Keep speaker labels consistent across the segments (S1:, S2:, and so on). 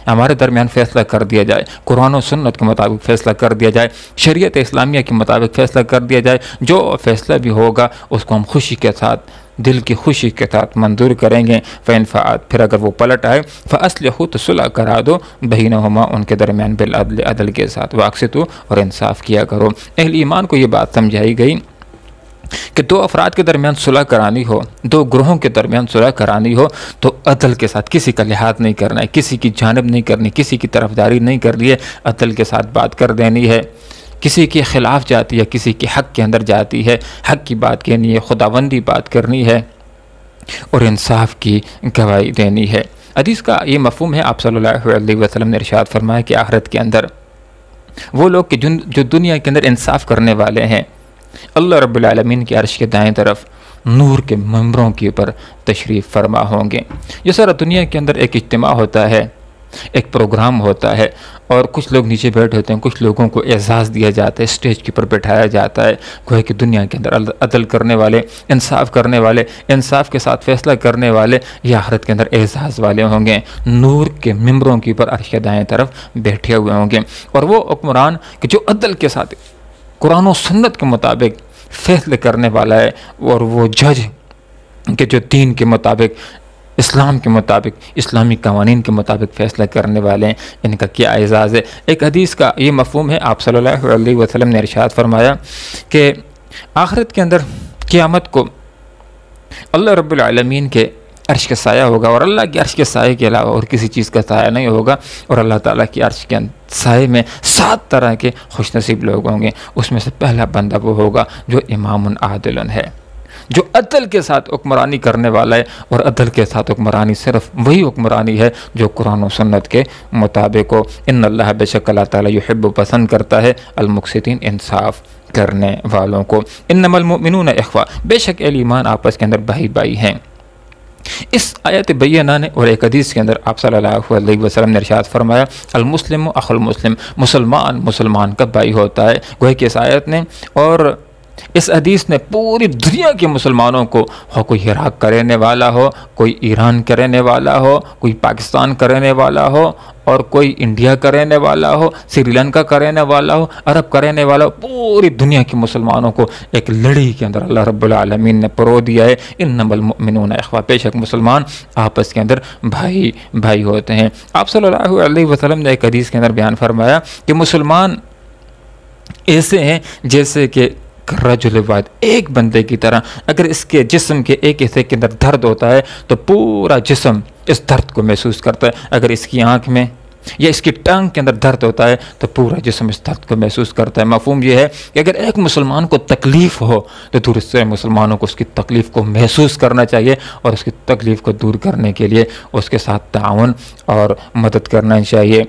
S1: ہمارے درمیان فیصلہ کر دیا جائے، قرآن و سنت کے مطابق فیصلہ کر دیا جائے، شریعت اسلامیہ کے مطابق فیصلہ کر دیا جائے، جو فیصلہ بھی ہوگا اس کو ہم خوشی کے ساتھ، دل کی خوشی کے ساتھ منظور کریں گے۔ فَإِنْ فَعَدْ، پھر اگر وہ پلٹ آئے، فَأَصْلِحُوا، تو صلح کرا دو، بَيْنَهُمَا، ان کے درمیان، بالعدل، عدل کے ساتھ، وَأَقْسِطُوا، اور انصاف کیا کرو۔ اہل ایمان کو یہ بات سمجھائی گئی کہ دو افراد کے درمیان صلح کرانی ہو، دو گروہوں کے درمیان صلح کرانی ہو تو عدل کے ساتھ، کسی کا لحاظ نہیں کرنا ہے، کسی کی جانب نہیں کرنی، کسی کی طرفداری نہیں کرنی ہے، عدل کے ساتھ بات کر دینی ہے۔ کسی کے خلاف جاتی ہے، کسی کے حق کے اندر جاتی ہے، حق کی بات کہنی ہے، خداوندی بات کرنی ہے اور انصاف کی گواہی دینی ہے۔ حدیث کا یہ مفہوم ہے، آپ صلی اللہ علیہ وسلم نے ارشاد فرمایا کہ آخرت کے اندر وہ لوگ کہ جو دنیا کے اندر انصاف کرنے والے ہیں، اللہ رب العالمین کے عرش کے دائیں طرف نور کے ممبروں کے اوپر تشریف فرما ہوں گے۔ یہ سارا دنیا کے اندر ایک اجتماع ہوتا ہے، ایک پروگرام ہوتا ہے، اور کچھ لوگ نیچے بیٹھے ہوتے ہیں، کچھ لوگوں کو اعزاز دیا جاتا ہے، اسٹیج کے اوپر بٹھایا جاتا ہے، گویا کہ دنیا کے اندر عدل کرنے والے، انصاف کرنے والے، انصاف کے ساتھ فیصلہ کرنے والے، یہ آخرت کے اندر اعزاز والے ہوں گے، نور کے ممبروں کے اوپر عرش کے دائیں طرف بیٹھے ہوئے ہوں گے۔ اور وہ حکمران کہ جو عدل کے ساتھ قرآن و سنت کے مطابق فیصلے کرنے والا ہے، اور وہ جج کہ جو دین کے مطابق، اسلام کے مطابق، اسلامی قوانین کے مطابق فیصلہ کرنے والے ہیں، ان کا کیا اعزاز ہے۔ ایک حدیث کا یہ مفہوم ہے، آپ صلی اللہ علیہ وسلم نے ارشاد فرمایا کہ آخرت کے اندر قیامت کو اللہ رب العالمین کے عرش کا سایہ ہوگا، اور اللہ کے عرش کے سائے کے علاوہ اور کسی چیز کا سایہ نہیں ہوگا، اور اللہ تعالیٰ کی عرش کے سائے میں 7 طرح کے خوش نصیب لوگ ہوں گے۔ اس میں سے پہلا بندہ وہ ہوگا جو امام عادل ہے، جو عدل کے ساتھ حکمرانی کرنے والا ہے، اور عدل کے ساتھ حکمرانی صرف وہی حکمرانی ہے جو قرآن و سنت کے مطابق ہو۔ ان اللہ، بے شک اللہ تعالیٰ، یحب، پسند کرتا ہے، المقسطین، انصاف کرنے والوں کو۔ انما المؤمنون اخوہ، بے شک اہل ایمان آپس کے اندر بھائی بھائی ہیں۔ اس آیت بینہ نے اور ایک حدیث کے اندر آپ صلی اللہ علیہ وسلم نے ارشاد فرمایا، المسلم اخو المسلم، مسلمان مسلمان کا بھائی ہوتا ہے۔ گویا کہ اس آیت نے اور اس حدیث نے پوری دنیا کے مسلمانوں کو، کوئی عراق کا رہنے والا ہو، کوئی ایران کا رہنے والا ہو، کوئی پاکستان کا رہنے والا ہو، اور کوئی انڈیا کا رہنے والا ہو، سری لنکا کا رہنے والا ہو، عرب کا رہنے والا ہو، پوری دنیا کے مسلمانوں کو ایک لڑی کے اندر اللہ رب العالمین نے پرو دیا ہے۔ انما المؤمنون اخوہ، بے شک مسلمان آپس کے اندر بھائی بھائی ہوتے ہیں۔ آپ صلی اللہ علیہ وسلم نے ایک حدیث کے اندر بیان فرمایا کہ مسلمان ایسے ہیں جیسے کہ رجل واحد، ایک بندے کی طرح۔ اگر اس کے جسم کے ایک حصے کے اندر درد ہوتا ہے تو پورا جسم اس درد کو محسوس کرتا ہے۔ اگر اس کی آنکھ میں یا اس کی ٹانگ کے اندر درد ہوتا ہے تو پورا جسم اس درد کو محسوس کرتا ہے۔ مفہوم یہ ہے کہ اگر ایک مسلمان کو تکلیف ہو تو دوسرے مسلمانوں کو اس کی تکلیف کو محسوس کرنا چاہیے، اور اس کی تکلیف کو دور کرنے کے لیے اس کے ساتھ تعاون اور مدد کرنا چاہیے۔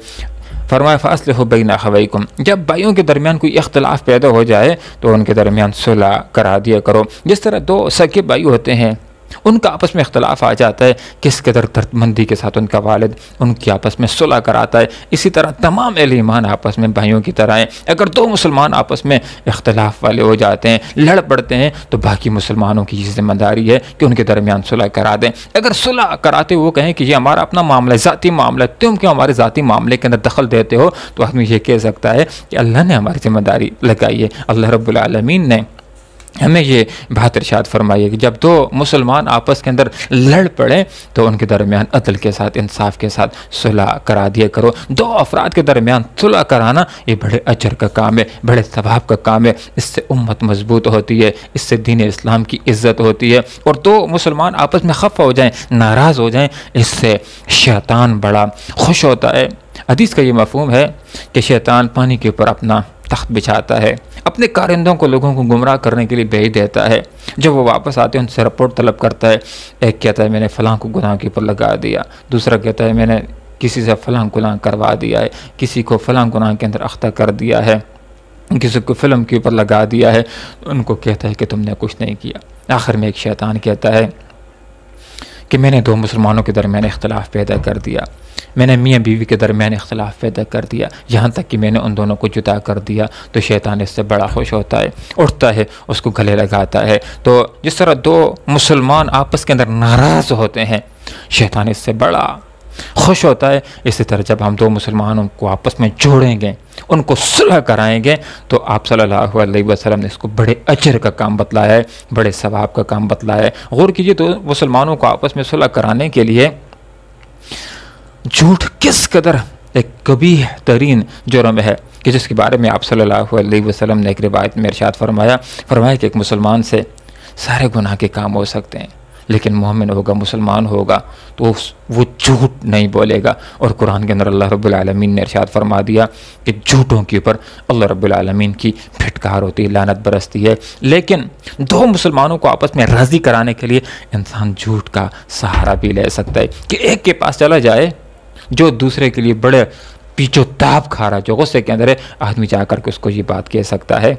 S1: فرمایا فاصلحوا بین اخویکم، جب بھائیوں کے درمیان کوئی اختلاف پیدا ہو جائے تو ان کے درمیان صلح کرا دیا کرو۔ جس طرح 2 سگے بھائی ہوتے ہیں، ان کا آپس میں اختلاف آ جاتا ہے، کس قدر درد مندی کے ساتھ ان کا والد ان کی آپس میں صلح کراتا ہے، اسی طرح تمام اہل ایمان آپس میں بھائیوں کی طرح ہیں۔ اگر 2 مسلمان آپس میں اختلاف والے ہو جاتے ہیں، لڑ پڑتے ہیں، تو باقی مسلمانوں کی یہ ذمہ داری ہے کہ ان کے درمیان صلح کرا دیں۔ اگر صلح کراتے وہ کہیں کہ یہ ہمارا اپنا معاملہ ہے، ذاتی معاملہ ہے، تم کیوں ہمارے ذاتی معاملے کے اندر دخل دیتے ہو، تو آدمی یہ کہہ سکتا ہے کہ اللہ نے ہماری ذمہ داری لگائی ہے، اللہ رب العالمین نے ہمیں یہ بات ارشاد فرمائی ہے کہ جب 2 مسلمان آپس کے اندر لڑ پڑے تو ان کے درمیان عدل کے ساتھ، انصاف کے ساتھ صلح کرا دیا کرو۔ 2 افراد کے درمیان صلح کرانا یہ بڑے اجر کا کام ہے، بڑے ثواب کا کام ہے۔ اس سے امت مضبوط ہوتی ہے، اس سے دین اسلام کی عزت ہوتی ہے، اور 2 مسلمان آپس میں خفا ہو جائیں، ناراض ہو جائیں، اس سے شیطان بڑا خوش ہوتا ہے۔ حدیث کا یہ مفہوم ہے کہ شیطان پانی کے اوپر اپنا تخت بچھاتا ہے، اپنے کارندوں کو، لوگوں کو گمراہ کرنے کے لیے بھیج دیتا ہے۔ جب وہ واپس آتے ہیں ان سے رپورٹ طلب کرتا ہے۔ ایک کہتا ہے میں نے فلاں کو گناہ کے اوپر لگا دیا، دوسرا کہتا ہے میں نے کسی سے فلاں گناہ کروا دیا ہے، کسی کو فلاں گناہ کے اندر اختہ کر دیا ہے، کسی کو فلم کے اوپر لگا دیا ہے۔ ان کو کہتا ہے کہ تم نے کچھ نہیں کیا۔ آخر میں ایک شیطان کہتا ہے کہ میں نے 2 مسلمانوں کے درمیان اختلاف پیدا کر دیا، میں نے میاں بیوی کے درمیان اختلاف پیدا کر دیا، یہاں تک کہ میں نے ان دونوں کو جدا کر دیا۔ تو شیطان اس سے بڑا خوش ہوتا ہے، اٹھتا ہے، اس کو گلے لگاتا ہے۔ تو جس طرح 2 مسلمان آپس کے اندر ناراض ہوتے ہیں، شیطان اس سے بڑا خوش ہوتا ہے۔ اسی طرح جب ہم دو مسلمانوں کو آپس میں جوڑیں گے، ان کو صلح کرائیں گے، تو آپ صلی اللہ علیہ وسلم نے اس کو بڑے اجر کا کام بتلایا ہے، بڑے ثواب کا کام بتلایا ہے۔ غور کیجئے، تو مسلمانوں کو آپس میں صلح کرانے کے لیے جھوٹ کس قدر ایک قبیح ترین جرم ہے، کہ جس کے بارے میں آپ صلی اللہ علیہ وسلم نے ایک روایت میں ارشاد فرمایا کہ ایک مسلمان سے سارے گناہ کے کام ہو سکتے ہیں، لیکن مومن ہوگا، مسلمان ہوگا تو وہ جھوٹ نہیں بولے گا۔ اور قرآن کے اندر اللہ رب العالمین نے ارشاد فرما دیا کہ جھوٹوں کے اوپر اللہ رب العالمین کی پھٹکار ہوتی ہے، لعنت برستی ہے۔ لیکن دو مسلمانوں کو آپس میں راضی کرانے کے لیے انسان جھوٹ کا سہارا بھی لے سکتا ہے، کہ ایک کے پاس چلا جائے جو دوسرے کے لیے بڑے پیچو تاب کھا رہا، جو غصے کے اندر ہے، آدمی جا کر کے اس کو یہ بات کہہ سکتا ہے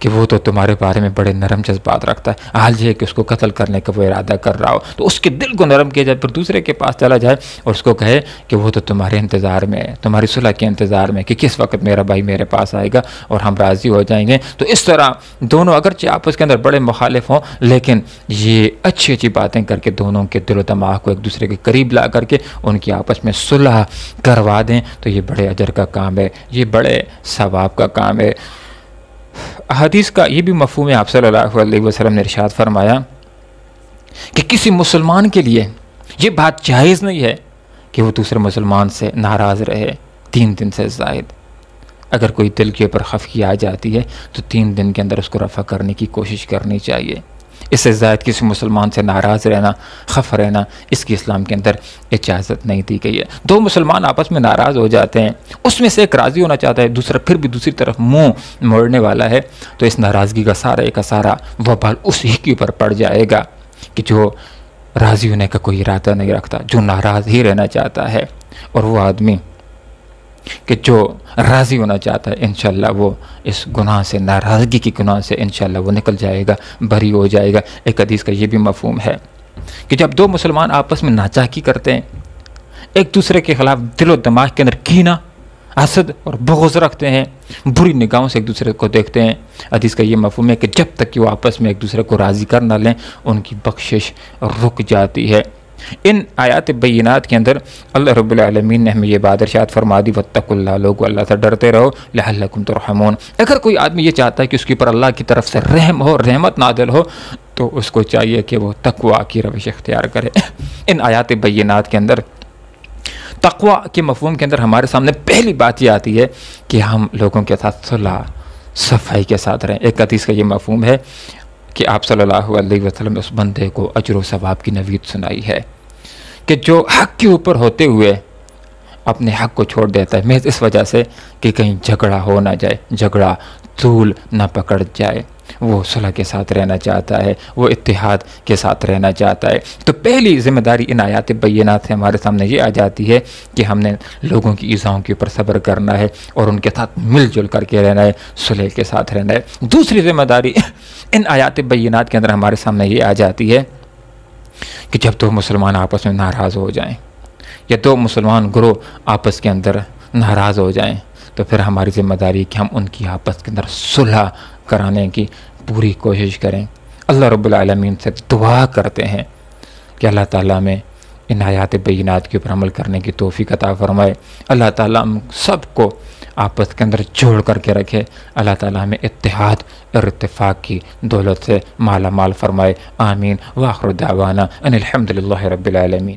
S1: کہ وہ تو تمہارے بارے میں بڑے نرم جذبات رکھتا ہے، حال یہ ہے کہ اس کو قتل کرنے کا وہ ارادہ کر رہا ہو، تو اس کے دل کو نرم کیا جائے، پھر دوسرے کے پاس چلا جائے اور اس کو کہے کہ وہ تو تمہارے انتظار میں ہے، تمہاری صلح کے انتظار میں، کہ کس وقت میرا بھائی میرے پاس آئے گا اور ہم راضی ہو جائیں گے۔ تو اس طرح دونوں اگرچہ آپس کے اندر بڑے مخالف ہوں، لیکن یہ اچھی اچھی باتیں کر کے دونوں کے دل و دماغ کو ایک دوسرے کے قریب لا کر کے ان کی آپس میں صلح کروا دیں، تو یہ بڑے اجر کا کام ہے، یہ بڑے ثواب کا کام ہے۔ حدیث کا یہ بھی مفہوم ہے، آپ صلی اللہ علیہ وسلم نے ارشاد فرمایا کہ کسی مسلمان کے لیے یہ بات جائز نہیں ہے کہ وہ دوسرے مسلمان سے ناراض رہے 3 دن سے زائد۔ اگر کوئی دل کے اوپر خفگی آ جاتی ہے تو 3 دن کے اندر اس کو رفع کرنے کی کوشش کرنی چاہیے۔ اس سے زائد کسی مسلمان سے ناراض رہنا، خفا رہنا، اس کی اسلام کے اندر اجازت نہیں دی گئی ہے۔ دو مسلمان آپس میں ناراض ہو جاتے ہیں، اس میں سے ایک راضی ہونا چاہتا ہے، دوسرا پھر بھی دوسری طرف منہ موڑنے والا ہے، تو اس ناراضگی کا سارا وبال اسی کے اوپر پڑ جائے گا، کہ جو راضی ہونے کا کوئی ارادہ نہیں رکھتا، جو ناراض ہی رہنا چاہتا ہے، اور وہ آدمی کہ جو راضی ہونا چاہتا ہے، انشاءاللہ وہ اس گناہ سے، ناراضگی کی گناہ سے انشاءاللہ وہ نکل جائے گا، بری ہو جائے گا۔ ایک حدیث کا یہ بھی مفہوم ہے کہ جب دو مسلمان آپس میں ناچاکی کرتے ہیں، ایک دوسرے کے خلاف دل و دماغ کے اندر کینہ، حسد اور بغض رکھتے ہیں، بری نگاہوں سے ایک دوسرے کو دیکھتے ہیں، حدیث کا یہ مفہوم ہے کہ جب تک کہ وہ آپس میں ایک دوسرے کو راضی کر نہ لیں، ان کی بخشش رک جاتی ہے۔ ان آیات بینات کے اندر اللہ رب العالمین نے ہمیں یہ بات ارشاد فرما دی، واتقوا اللہ، لوگو اللہ سے ڈرتے رہو، لعلکم ترحمون۔ اگر کوئی آدمی یہ چاہتا ہے کہ اس کے اوپر اللہ کی طرف سے رحم ہو، رحمت نازل ہو، تو اس کو چاہیے کہ وہ تقوی کی روش اختیار کرے۔ ان آیات بینات کے اندر تقوی کے مفہوم کے اندر ہمارے سامنے پہلی بات یہ آتی ہے کہ ہم لوگوں کے ساتھ صلح صفائی کے ساتھ رہیں۔ ایک حدیث کا یہ مفہوم ہے کہ آپ صلی اللہ علیہ وسلم نے اس بندے کو اجر و ثواب کی نوید سنائی ہے کہ جو حق کے اوپر ہوتے ہوئے اپنے حق کو چھوڑ دیتا ہے، محض اس وجہ سے کہ کہیں جھگڑا ہو نہ جائے، جھگڑا طول نہ پکڑ جائے، وہ صلح کے ساتھ رہنا چاہتا ہے، وہ اتحاد کے ساتھ رہنا چاہتا ہے۔ تو پہلی ذمہ داری ان آیات بینات سے ہمارے سامنے یہ آ جاتی ہے کہ ہم نے لوگوں کی ایذاؤں کے اوپر صبر کرنا ہے اور ان کے ساتھ مل جل کر کے رہنا ہے، صلح کے ساتھ رہنا ہے۔ دوسری ذمہ داری ان آیات بینات کے اندر ہمارے سامنے یہ آ جاتی ہے کہ جب دو مسلمان آپس میں ناراض ہو جائیں، یا دو مسلمان گروہ آپس کے اندر ناراض ہو جائیں، تو پھر ہماری ذمہ داری کہ ہم ان کی آپس کے اندر صلح کرانے کی پوری کوشش کریں۔ اللہ رب العالمین سے دعا کرتے ہیں کہ اللہ تعالیٰ میں ان آیات بینات کے اوپر عمل کرنے کی توفیق عطا فرمائے۔ اللہ تعالیٰ ہم سب کو آپس کے اندر جوڑ کر کے رکھے۔ اللہ تعالیٰ ہمیں اتحاد اور اتفاق کی دولت سے مالا مال فرمائے۔ آمین۔ وآخر دعوانا ان الحمد للہ رب العالمین۔